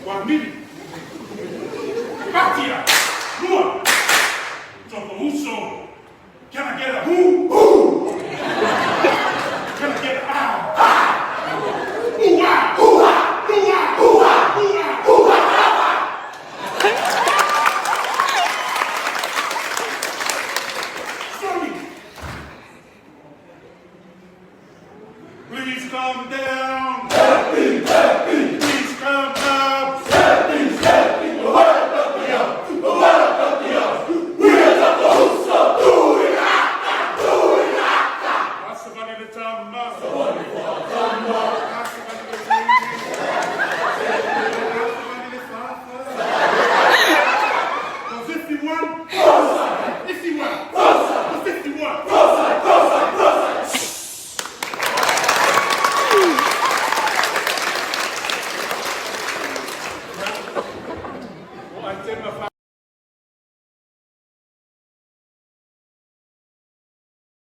Guamini, Katia, Lua, Tokouso. Can I get a who? Who? Can I get a ow? Ah? Ooh-ah! Ooh-ah! Ooh-ah! Ooh-ah! Ooh-ah! Ooh-ah! Sorry. Please come down. Happy, happy. Please come up. Happy, happy. What up the up? What up the up? We are the Tokouso. Doing haka, doing haka. What's the money to tamba? The money for tamba. What's the money to singing? What's the money to fafa? Was 51? Closer. 51. Closer. 51. Closer, closer, closer. I did my